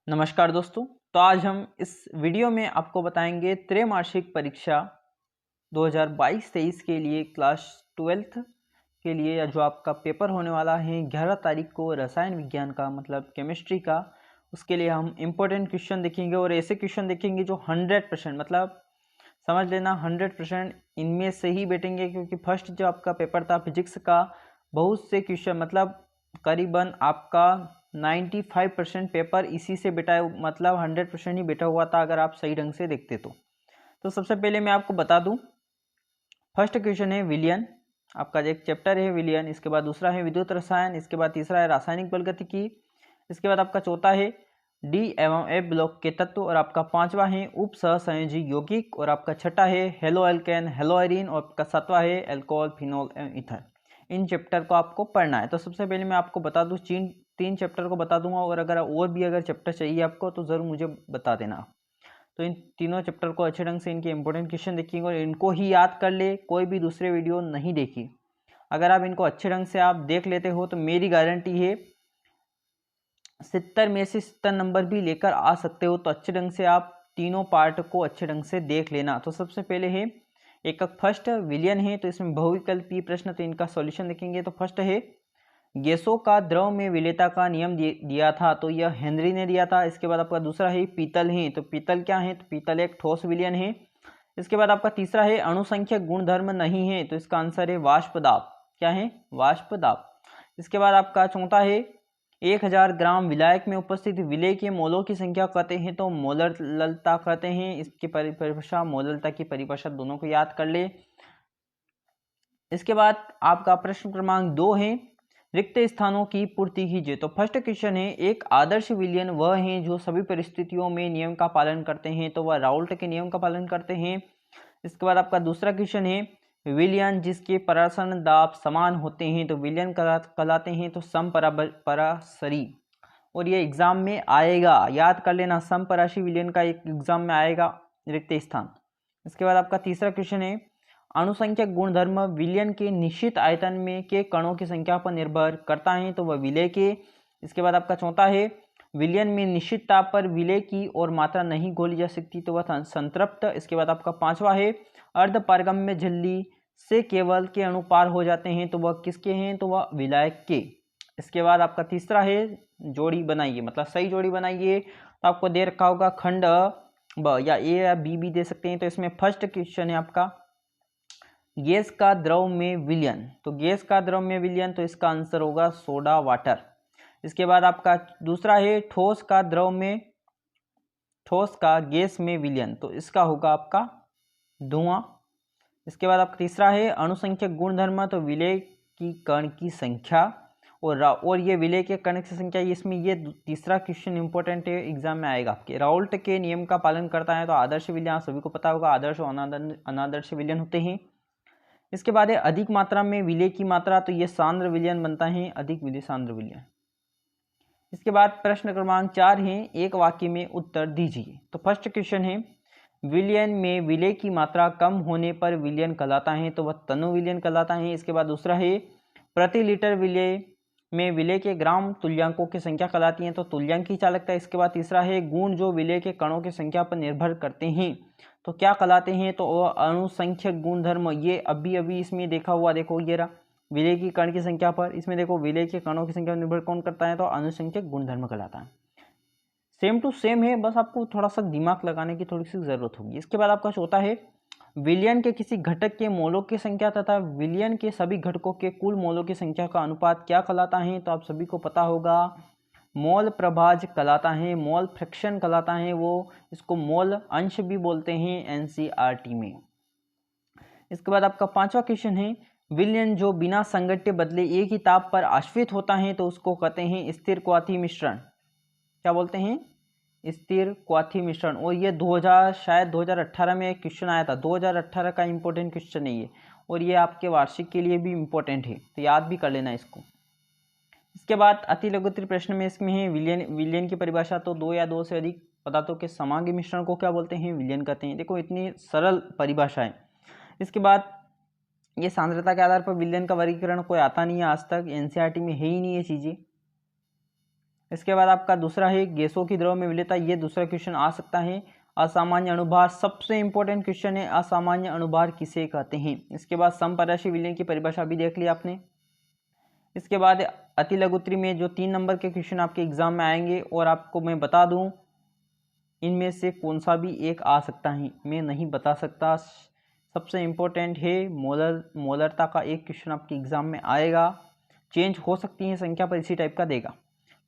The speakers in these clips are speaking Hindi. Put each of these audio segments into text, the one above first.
नमस्कार दोस्तों। तो आज हम इस वीडियो में आपको बताएंगे त्रैमासिक परीक्षा 2022-23 के लिए क्लास 12th के लिए या जो आपका पेपर होने वाला है 11 तारीख को रसायन विज्ञान का मतलब केमिस्ट्री का। उसके लिए हम इम्पोर्टेंट क्वेश्चन देखेंगे और ऐसे क्वेश्चन देखेंगे जो 100% मतलब समझ लेना 100% इनमें से ही बैठेंगे, क्योंकि फर्स्ट जो आपका पेपर था फिजिक्स का बहुत से क्वेश्चन मतलब करीबन आपका 95% पेपर इसी से बेटा मतलब 100% ही बेटा हुआ था अगर आप सही ढंग से देखते तो सबसे पहले मैं आपको बता दूं, फर्स्ट क्वेश्चन है विलयन, आपका जो एक चैप्टर है विलयन, इसके बाद दूसरा है विद्युत रसायन, इसके बाद तीसरा है रासायनिक बलगतिकी, इसके बाद आपका चौथा है डी एवं ए ब्लॉक के तत्व और आपका पांचवा है उप सहसंयोजी यौगिक और आपका छठा है हेलो एल्केन हेलो आयरीन और आपका सातवां है एल्कोहल फिनोल एवं ईथर। इन चैप्टर को आपको पढ़ना है। तो सबसे पहले मैं आपको बता दूं तीन चैप्टर को बता दूंगा और अगर चैप्टर चाहिए आपको तो ज़रूर मुझे बता देना। तो इन तीनों चैप्टर को अच्छे ढंग से इनके इंपॉर्टेंट क्वेश्चन देखेंगे और इनको ही याद कर ले, कोई भी दूसरे वीडियो नहीं देखी। अगर आप इनको अच्छे ढंग से आप देख लेते हो तो मेरी गारंटी है 70 में से 70 नंबर भी लेकर आ सकते हो। तो अच्छे ढंग से आप तीनों पार्ट को अच्छे ढंग से देख लेना। तो सबसे पहले है एकक फर्स्ट विलयन है, तो इसमें बहुविकल्पीय प्रश्न, तो इनका सॉल्यूशन देखेंगे। तो फर्स्ट है गैसों का द्रव में विलेयता का नियम दिया था, तो यह हेनरी ने दिया था। इसके बाद आपका दूसरा है पीतल है, तो पीतल क्या है, तो पीतल एक ठोस विलयन है। इसके बाद आपका तीसरा है अणुसंख्यक गुणधर्म नहीं है, तो इसका आंसर है वाष्प दाब। क्या है, वाष्प दाब। इसके बाद आपका चौथा है 1000 ग्राम विलायक में उपस्थित विलेय के मोलों की संख्या कहते हैं तो मोलरलता कहते हैं। इसकी परिभाषा मोलरलता की परिभाषा दोनों को याद कर ले। इसके बाद आपका प्रश्न क्रमांक 2 है रिक्त स्थानों की पूर्ति कीजिए। तो फर्स्ट क्वेश्चन है एक आदर्श विलयन वह है जो सभी परिस्थितियों में नियम का पालन करते हैं, तो वह राउल्ट के नियम का पालन करते हैं। इसके बाद आपका दूसरा क्वेश्चन है विलयन जिसके परासरण दाब समान होते हैं, तो विलयन कहलाते हैं तो समपरासरी। और ये एग्जाम में आएगा, याद कर लेना, समपराशी विलयन का एक एग्जाम में आएगा रिक्त स्थान। इसके बाद आपका तीसरा क्वेश्चन है अणुसंख्यक गुणधर्म विलयन के निश्चित आयतन में के कणों की संख्या पर निर्भर करता है, तो वह विलेय के। इसके बाद आपका चौथा है विलयन में निश्चित ताप पर विलेय की और मात्रा नहीं घोली जा सकती, तो वह संतृप्त। इसके बाद आपका पांचवा है अर्ध पारगम्य झिल्ली से केवल के अणु पार हो जाते हैं, तो वह किसके हैं, तो वह विलायक के। इसके बाद आपका तीसरा है जोड़ी बनाइए, मतलब सही जोड़ी बनाइए। तो आपको दे रखा होगा खंड ब या ए या बी भी दे सकते हैं। तो इसमें फर्स्ट क्वेश्चन है आपका गैस का द्रव में विलयन, तो गैस का द्रव में विलयन, तो इसका आंसर होगा सोडा वाटर। इसके बाद आपका दूसरा है ठोस का द्रव में ठोस का गैस में विलयन, तो इसका होगा आपका धुआं। इसके बाद आपका तीसरा है अणुसंख्यक गुणधर्म, तो विलेय की कण की संख्या और ये विलेय के कण की संख्या, इसमें ये तीसरा क्वेश्चन इंपॉर्टेंट है, एग्जाम में आएगा आपके। राउल्ट के नियम का पालन करता है, तो आदर्श विलयन सभी को पता होगा, आदर्श और अनादर्श विलयन होते हैं। इसके बाद है अधिक मात्रा में विलेय की मात्रा, तो ये सांद्र विलयन बनता है, अधिक विलेय सांद्र विलयन। इसके बाद प्रश्न क्रमांक 4 है एक वाक्य में उत्तर दीजिए। तो फर्स्ट क्वेश्चन है विलयन में विलेय की मात्रा कम होने पर विलयन कहलाता है, तो वह तनु विलयन कहलाता है। इसके बाद दूसरा है प्रति लीटर विलेय में विलेय के ग्राम तुल्यांकों की संख्या कहलाती है, तो तुल्यांक की चालकता। इसके बाद तीसरा है गुण जो विलेय के कणों की संख्या पर निर्भर करते हैं, तो क्या कहलाते हैं, तो अणुसंख्यक गुणधर्म। ये अभी इसमें देखा हुआ, देखो ये रहा विलेय की कण की संख्या पर, इसमें देखो विलेय के कणों की संख्या पर निर्भर कौन करता है, तो अणुसंख्यक गुणधर्म कहलाता है। सेम टू सेम है, बस आपको थोड़ा सा दिमाग लगाने की थोड़ी सी जरूरत होगी। इसके बाद आपका चौथा है विलयन के किसी घटक के मोलों की संख्या तथा विलयन के सभी घटकों के कुल मोलों की संख्या का अनुपात क्या कहलाता है, तो आप सभी को पता होगा मोल प्रभाज कहलाता है, मोल फ्रैक्शन कहलाता है, वो इसको मोल अंश भी बोलते हैं एनसीईआरटी में। इसके बाद आपका पांचवा क्वेश्चन है विलयन जो बिना संघट्य बदले एक ही ताप पर आश्रित होता है, तो उसको कहते हैं स्थिर क्वाथी मिश्रण। क्या बोलते हैं, स्थिर क्वाथी मिश्रण। और ये 2018 में एक क्वेश्चन आया था, 2018 का इंपॉर्टेंट क्वेश्चन है ये, और ये आपके वार्षिक के लिए भी इंपॉर्टेंट है, तो याद भी कर लेना इसको। इसके बाद अति लघुत्तरीय प्रश्न में इसमें है विलयन की परिभाषा, तो दो या दो से अधिक पदार्थों के समांगी मिश्रण को क्या बोलते हैं, विलयन कहते हैं। देखो इतनी सरल परिभाषा है। इसके बाद ये सांद्रता के आधार पर विलयन का वर्गीकरण कोई आता नहीं है आज तक, एनसीईआरटी में है ही नहीं ये चीजें। इसके बाद आपका दूसरा है गैसों की द्रव में विलेयता, ये दूसरा क्वेश्चन आ सकता है। असामान्य अणुभार, सबसे इंपॉर्टेंट क्वेश्चन है, असामान्य अणुभार किसे कहते हैं। इसके बाद समपराशी विलयन की परिभाषा भी देख ली आपने। इसके बाद अति लघुत्तरी में जो 3 नंबर के क्वेश्चन आपके एग्जाम में आएंगे, और आपको मैं बता दूं इनमें से कौन सा भी एक आ सकता है, मैं नहीं बता सकता। सबसे इम्पोर्टेंट है मोलरता का एक क्वेश्चन आपके एग्जाम में आएगा, चेंज हो सकती है संख्या पर, इसी टाइप का देगा।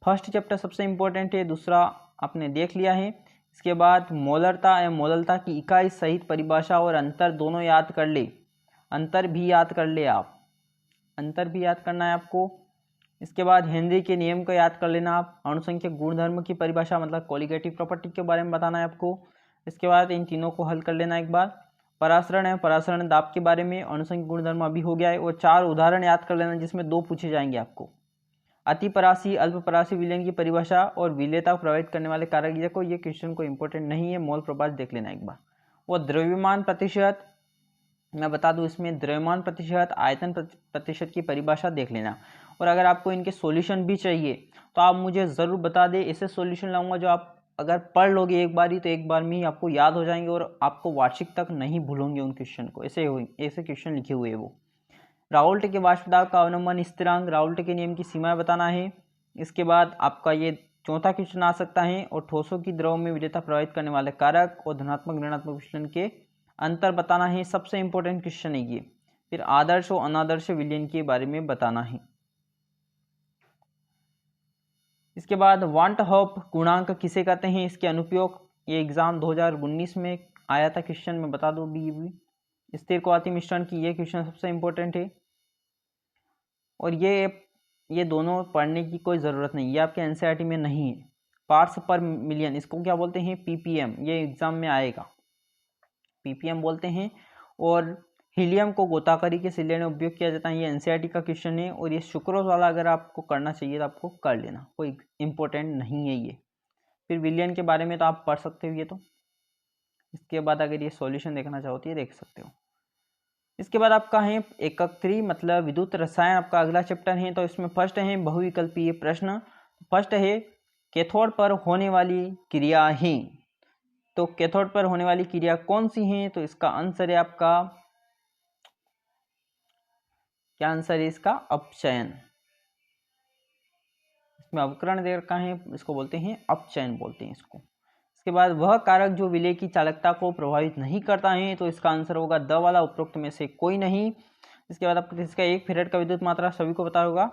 फर्स्ट चैप्टर सबसे इम्पोर्टेंट है, दूसरा आपने देख लिया है। इसके बाद मोलरता या मोलरता की इकाई सहित परिभाषा और अंतर दोनों याद कर ले, अंतर भी याद कर ले, आप अंतर भी याद करना है आपको। इसके बाद हेनरी के नियम को याद कर लेना आप, अणुसंख्यक गुणधर्म की परिभाषा मतलब कोलिगेटिव प्रॉपर्टी के बारे में बताना है आपको। इसके बाद इन तीनों को हल कर लेना एक बार। परासरण है, परासरण दाब के बारे में, अणुसंख्यक गुणधर्म अभी हो गया है, और 4 उदाहरण याद कर लेना जिसमें 2 पूछे जाएंगे आपको। अतिपरासी अल्पपरासी विलयन की परिभाषा और विलेयता को प्रभावित करने वाले कारक, देखो ये क्वेश्चन को इंपॉर्टेंट नहीं है, मोल प्रभाव देख लेना एक बार। और द्रव्यमान प्रतिशत, मैं बता दूं इसमें द्रव्यमान प्रतिशत, आयतन प्रतिशत की परिभाषा देख लेना। और अगर आपको इनके सॉल्यूशन भी चाहिए तो आप मुझे ज़रूर बता दें, ऐसे सॉल्यूशन लाऊंगा जो आप अगर पढ़ लोगे एक बार ही तो एक बार में ही आपको याद हो जाएंगे, और आपको वार्षिक तक नहीं भूलोगे उन क्वेश्चन को, ऐसे क्वेश्चन लिखे हुए हैं वो। राउल्ट के वाष्प दाब का अवनमन स्थिरांक, राउल्ट के नियम की सीमाएं बताना है। इसके बाद आपका ये चौथा क्वेश्चन आ सकता है, और ठोसों की द्रव में विलेयता प्रभावित करने वाले कारक और धनात्मक ऋणात्मक विचलन के अंतर बताना है, सबसे इंपॉर्टेंट क्वेश्चन है ये। फिर आदर्श और अनादर्श विलयन के बारे में बताना है। इसके बाद वांट हॉप गुणांक किसे कहते हैं, इसके अनुप्रयोग, ये एग्जाम 2019 में आया था क्वेश्चन, में बता दो भी। स्थिर क्वाती मिश्रण की, ये क्वेश्चन सबसे इंपॉर्टेंट है, और ये दोनों पढ़ने की कोई ज़रूरत नहीं, ये आपके एनसीईआरटी में नहीं है। पार्ट्स पर मिलियन, इसको क्या बोलते हैं, पीपीएम, ये एग्जाम में आएगा, पीपीएम बोलते हैं। और हीलियम को गोताखोरी के सिले में उपयोग किया जाता है, ये एनसीईआरटी का क्वेश्चन है। और ये सुक्रोज वाला अगर आपको करना चाहिए तो आपको कर लेना, कोई इंपॉर्टेंट नहीं है ये। फिर विलियन के बारे में तो आप पढ़ सकते हो ये तो। इसके बाद अगर ये सॉल्यूशन देखना चाहो तो ये देख सकते हो। इसके बाद आपका है एकक 3 मतलब विद्युत रसायन, आपका अगला चैप्टर है। तो इसमें फर्स्ट है बहुविकल्पीय प्रश्न। फर्स्ट है कैथोड पर होने वाली क्रिया ही, तो कैथोड पर होने वाली क्रिया कौन सी है, तो इसका आंसर है आपका, क्या आंसर है इसका, अपचयन। इसमें अवकरण दे रखा है, इसको बोलते हैं अपचयन बोलते हैं इसको। इसके बाद वह कारक जो विलेय की चालकता को प्रभावित नहीं करता है, तो इसका आंसर होगा द वाला, उपरोक्त में से कोई नहीं। इसके बाद आपको इसका 1 फैराड का विद्युत मात्रा सभी को पता होगा,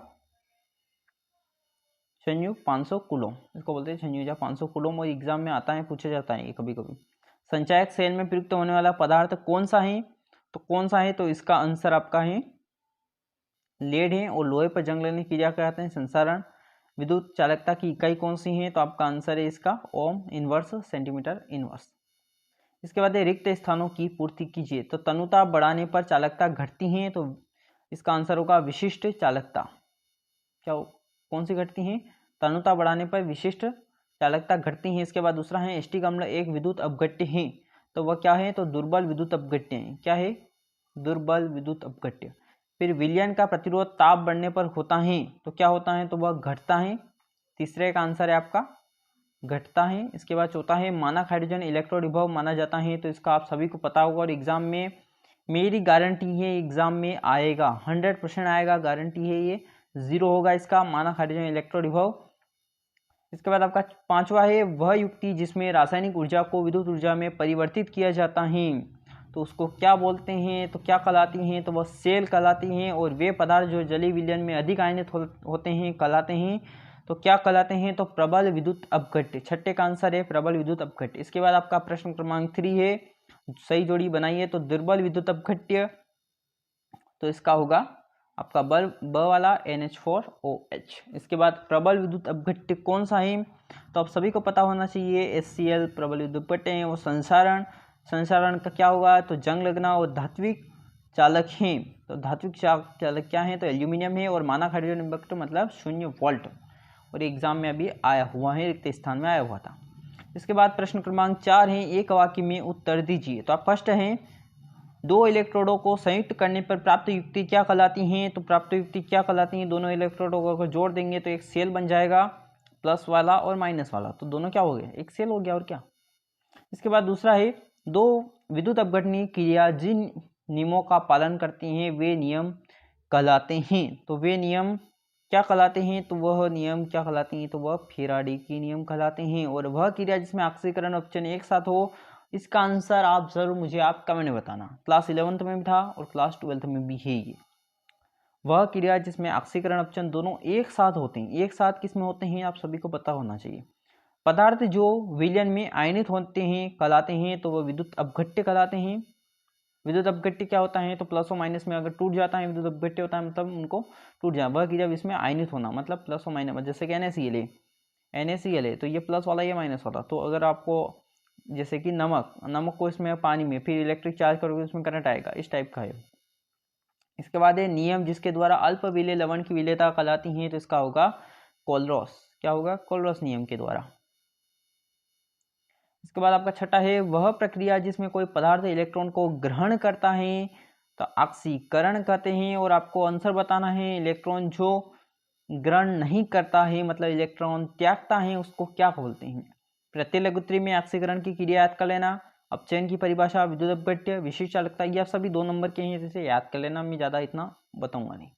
संयुग 500 कूलम, इसको बोलते हैं संयुग 500 कूलम, और एग्जाम में आता है, पूछा जाता है कभी कभी। संचायक सेल में प्रयुक्त होने वाला पदार्थ कौन सा है, तो कौन सा है, तो इसका आंसर आपका है लेड है, और लोहे पर जंग लगने की क्रिया कहते हैं संसारण। विद्युत चालकता की इकाई कौन सी है, तो आपका आंसर है इसका ओम इनवर्स, सेंटीमीटर इनवर्स। इसके बाद रिक्त स्थानों की पूर्ति कीजिए, तो तनुता बढ़ाने पर चालकता घटती है, तो इसका आंसर होगा विशिष्ट चालकता। क्या कौन सी घटती है, तनुता बढ़ाने पर विशिष्ट चालकता घटती है। इसके बाद दूसरा है एस्टिक अम्ल एक विद्युत अपघट्य है, तो वह क्या है, तो दुर्बल विद्युत अपघट्य है, क्या है, दुर्बल विद्युत अपघट्य। फिर विलयन का प्रतिरोध ताप बढ़ने पर होता है, तो क्या होता है, तो वह घटता है। तीसरे का आंसर है आपका घटता है। इसके बाद चौथा है मानक हाइड्रोजन इलेक्ट्रॉन विभव माना जाता है, तो इसका आप सभी को पता होगा, और एग्जाम में मेरी गारंटी है एग्जाम में आएगा, 100% आएगा, गारंटी है ये, 0 होगा इसका मानक हाइड्रोजन इलेक्ट्रॉन विभव। इसके बाद आपका पांचवा है वह युक्ति जिसमें रासायनिक ऊर्जा को विद्युत ऊर्जा में परिवर्तित किया जाता है, तो उसको क्या बोलते हैं, तो क्या कहलाती हैं, तो वह सेल कहलाती हैं। और वे पदार्थ जो जलीय विलयन में अधिक आयनित होते हैं कहलाते हैं, तो क्या कहलाते हैं, तो प्रबल विद्युत अपघट्य। छठे का आंसर है प्रबल विद्युत अपघट्य। इसके बाद आपका प्रश्न क्रमांक 3 है, सही जोड़ी बनाइए, तो दुर्बल विद्युत अपघट्य, तो इसका होगा आपका ब वाला NH4OH। इसके बाद प्रबल विद्युत अपघट्य कौन सा है, तो आप सभी को पता होना चाहिए HCl प्रबल विद्युत अपघट्य है। वो संसारण का क्या होगा, तो जंग लगना। और धात्विक चालक हैं, तो धात्विक चालक क्या है, तो एल्यूमिनियम है। और मानक हाइड्रोजन इंडक्टर मतलब 0 वोल्ट, और एग्जाम में अभी आया हुआ है, रिक्त स्थान में आया हुआ था। इसके बाद प्रश्न क्रमांक 4 है एक वाक्य में उत्तर दीजिए। तो आप फर्स्ट है 2 इलेक्ट्रोडों को संयुक्त करने पर प्राप्त युक्ति क्या कहलाती हैं, तो प्राप्त युक्ति क्या कहलाती हैं, दोनों इलेक्ट्रोडों को जोड़ देंगे तो एक सेल बन जाएगा। प्लस वाला और माइनस वाला, तो दोनों क्या हो गए, एक सेल हो गया और क्या। इसके बाद दूसरा है, दो विद्युत अपघटनीय क्रिया जिन नियमों का पालन करती हैं वे नियम कहलाते हैं। तो वे नियम क्या कहलाते हैं, तो वह नियम क्या कहलाते हैं, तो वह फेराडे के नियम कहलाते हैं। और वह क्रिया जिसमें ऑक्सीकरण अपचयन एक साथ हो, इसका आंसर आप जरूर मुझे आप कमेंट में बताना। क्लास 11th में भी था और क्लास 12th में भी है ये। वह क्रिया जिसमें ऑक्सीकरण अपचयन दोनों एक साथ होते हैं, एक साथ किसमें होते हैं आप सभी को पता होना चाहिए। पदार्थ जो विलयन में आयनित होते हैं कहलाते हैं, तो वह विद्युत अपघट्य कहलाते हैं। विद्युत अपघट्य क्या होता है, तो प्लस और माइनस में अगर टूट जाता है विद्युत अपघट्य होता है, मतलब उनको टूट जाए। वह क्रिया इसमें आयनित होना मतलब प्लस और माइनस, जैसे कि NaCl है तो ये प्लस वाला ये माइनस वाला। तो अगर आपको जैसे कि नमक को इसमें पानी में फिर इलेक्ट्रिक चार्ज करोगे उसमें करंट आएगा, इस टाइप का है। इसके बाद है नियम जिसके द्वारा अल्प विलेय लवण की विलेयता कहलाती है, तो इसका होगा कोलरॉस। क्या होगा, कोलरॉस नियम के द्वारा। इसके बाद आपका छठा है, वह प्रक्रिया जिसमें कोई पदार्थ इलेक्ट्रॉन को ग्रहण करता है तो ऑक्सीकरण कहते हैं। और आपको आंसर बताना है, इलेक्ट्रॉन जो ग्रहण नहीं करता है मतलब इलेक्ट्रॉन त्यागता है उसको क्या बोलते हैं। प्रत्यलघुत्री में ऑक्सीकरण की क्रिया याद कर लेना। अपचयन की परिभाषा, विद्युत अपघट्य, विशिष्ट चालकता, ये सब भी 2 नंबर के हैं, जैसे याद कर लेना, मैं ज़्यादा इतना बताऊंगा नहीं।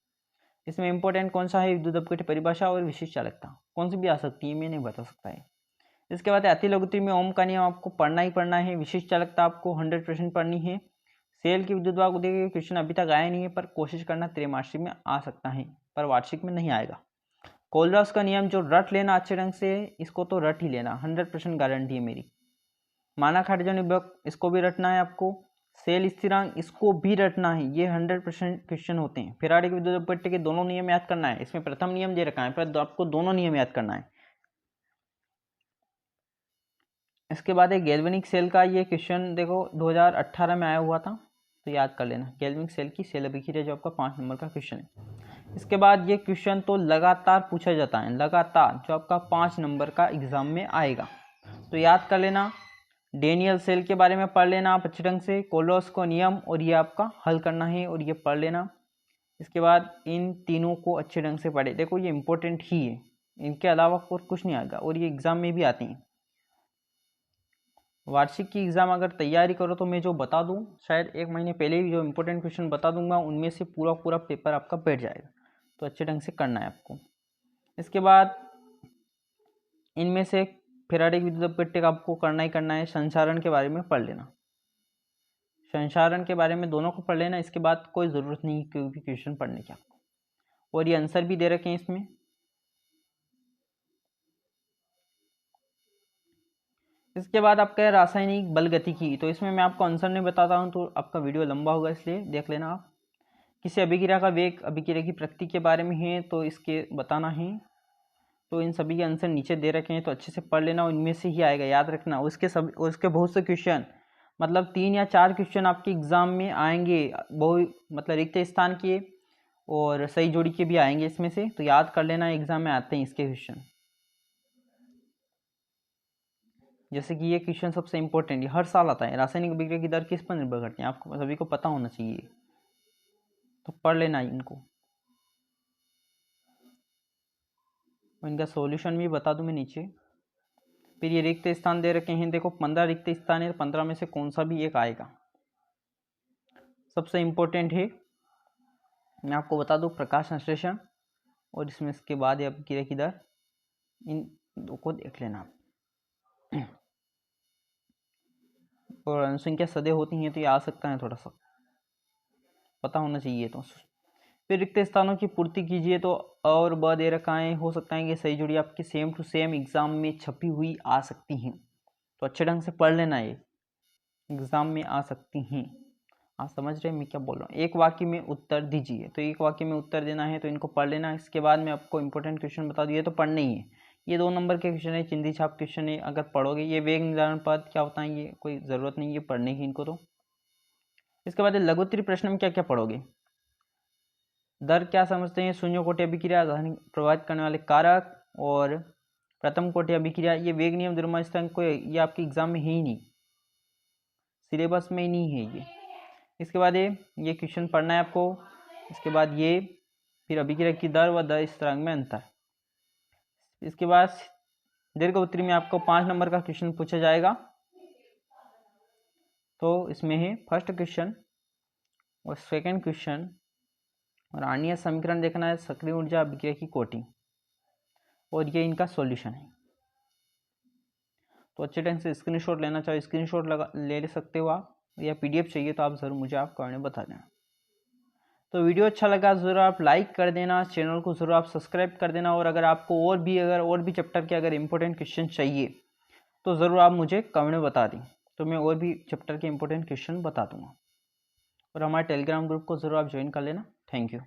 इसमें इंपॉर्टेंट कौन सा है, विद्युत अपघट्य परिभाषा और विशिष्ट चालकता, कौन सी भी आ सकती है मैं नहीं बता सकता है। इसके बाद अतिलघुत्री में ओम का नियम आपको पढ़ना ही पढ़ना है। विशिष्ट चालकता आपको 100% पढ़नी है। सेल की विद्युत वाहक देखिए क्वेश्चन अभी तक आया नहीं है, पर कोशिश करना त्रैमासिक में आ सकता है, पर वार्षिक में नहीं आएगा। कोलरॉस का नियम जो रट लेना अच्छे ढंग से, इसको तो रट ही लेना, 100% गारंटी है मेरी। मानक हाइड्रोजन विभव इसको भी रटना है आपको। सेल स्थिरांक इसको भी रटना है, ये 100% क्वेश्चन होते हैं। फेराडे के विद्युत अपघट्य के दोनों नियम याद करना है। इसमें प्रथम नियम दे रखा है पर आपको दोनों नियम याद करना है। इसके बाद एक गैल्वेनिक सेल का ये क्वेश्चन देखो 2018 में आया हुआ था, तो याद कर लेना। गैल्वेनिक सेल की सेल अभिक्रिया जो आपका 5 नंबर का क्वेश्चन है। इसके बाद ये क्वेश्चन तो लगातार पूछा जाता है, लगातार जो आपका 5 नंबर का एग्जाम में आएगा, तो याद कर लेना। डेनियल सेल के बारे में पढ़ लेना आप अच्छे ढंग से, कोलरॉस का नियम, और ये आपका हल करना है और ये पढ़ लेना। इसके बाद इन तीनों को अच्छे ढंग से पढ़े, देखो ये इंपॉर्टेंट ही है, इनके अलावा और कुछ नहीं आएगा और ये एग्जाम में भी आती हैं। वार्षिक की एग्ज़ाम अगर तैयारी करो तो मैं जो बता दूं, शायद 1 महीने पहले ही जो इंपॉर्टेंट क्वेश्चन बता दूंगा, उनमें से पूरा पूरा पेपर आपका बैठ जाएगा, तो अच्छे ढंग से करना है आपको। इसके बाद इनमें से फेराडे की विद्युत अपघट्य का आपको करना ही करना है। संचारण के बारे में पढ़ लेना, संचारण के बारे में दोनों को पढ़ लेना। इसके बाद कोई ज़रूरत नहीं कोई भी क्वेश्चन पढ़ने की आपको, और ये आंसर भी दे रखे हैं इसमें। इसके बाद आपका रासायनिक बल गतिकी, तो इसमें मैं आपको आंसर नहीं बताता हूँ तो आपका वीडियो लंबा होगा, इसलिए देख लेना आप। किसी अभिक्रिया का वेग अभिक्रिया की प्रकृति के बारे में है, तो इसके बताना है। तो इन सभी के आंसर नीचे दे रखे हैं, तो अच्छे से पढ़ लेना, इनमें से ही आएगा, याद रखना। उसके बहुत से क्वेश्चन, मतलब 3 या 4 क्वेश्चन आपके एग्जाम में आएंगे, बहुत मतलब रिक्त स्थान के और सही जोड़ी के भी आएंगे इसमें से, तो याद कर लेना, एग्जाम में आते हैं इसके क्वेश्चन। जैसे कि ये क्वेश्चन सबसे इंपॉर्टेंट है, हर साल आता है। रासायनिक अभिक्रिया की दर किस पर निर्भर करती है, आपको सभी को पता होना चाहिए, तो पढ़ लेना इनको। और इनका सॉल्यूशन भी बता दूं मैं नीचे। फिर ये रिक्त स्थान दे रखे हैं, देखो 15 रिक्त स्थान है, 15 में से कौन सा भी एक आएगा। सबसे इंपॉर्टेंट है, मैं आपको बता दूं, प्रकाश संश्लेषण, और इसमें इसके बाद ये अभिक्रिया की दर, इन दो को देख लेना। और अनुसंख्या सदैव होती हैं, तो ये आ सकता है, थोड़ा सा पता होना चाहिए। तो फिर रिक्त स्थानों की पूर्ति कीजिए, तो और ब दे रखा है, हो सकता है कि सही जोड़ी आपकी सेम टू सेम एग्जाम में छपी हुई आ सकती हैं, तो अच्छे ढंग से पढ़ लेना, ये एग्जाम में आ सकती हैं। आप समझ रहे हैं मैं क्या बोल रहा हूँ। एक वाक्य में उत्तर दीजिए, तो एक वाक्य में उत्तर देना है, तो इनको पढ़ लेना। इसके बाद मैं आपको इंपॉर्टेंट क्वेश्चन बता दिए, तो पढ़ने ही है। ये 2 नंबर के क्वेश्चन है, चिंदी छाप क्वेश्चन है, अगर पढ़ोगे। ये वेग निर्धारण पद क्या होता है, ये कोई ज़रूरत नहीं है पढ़ने की इनको। तो इसके बाद लघुत्तरी प्रश्न में क्या क्या पढ़ोगे। दर क्या समझते हैं, शून्य कोटि अभिक्रिया, प्रभावित करने वाले कारक, और प्रथम कोटि अभिक्रिया। ये वेग नियम, द्रव्यमान स्थिरांक को, ये आपके एग्जाम में है ही नहीं, सिलेबस में ही नहीं है ये। इसके बाद ये क्वेश्चन पढ़ना है आपको। इसके बाद ये फिर अभिक्रिया की दर व दर स्थिरांक में अंतर। इसके बाद दीर्घ उत्तरी में आपको 5 नंबर का क्वेश्चन पूछा जाएगा। तो इसमें है फर्स्ट क्वेश्चन और सेकंड क्वेश्चन, और आणीय समीकरण देखना है, सक्रिय ऊर्जा, अभिक्रिया की कोटि, और ये इनका सॉल्यूशन है। तो अच्छे ढंग से स्क्रीनशॉट लेना चाहो स्क्रीनशॉट ले सकते हो आप, या पीडीएफ चाहिए तो आप ज़रूर मुझे आप कमेंट में बता देना। तो वीडियो अच्छा लगा ज़रूर आप लाइक कर देना, चैनल को ज़रूर आप सब्सक्राइब कर देना, और अगर आपको और भी चैप्टर के अगर इंपॉर्टेंट क्वेश्चन चाहिए तो ज़रूर आप मुझे कमेंट में बता दें, तो मैं और भी चैप्टर के इंपॉर्टेंट क्वेश्चन बता दूँगा। और हमारे टेलीग्राम ग्रुप को ज़रूर आप ज्वाइन कर लेना। Thank you.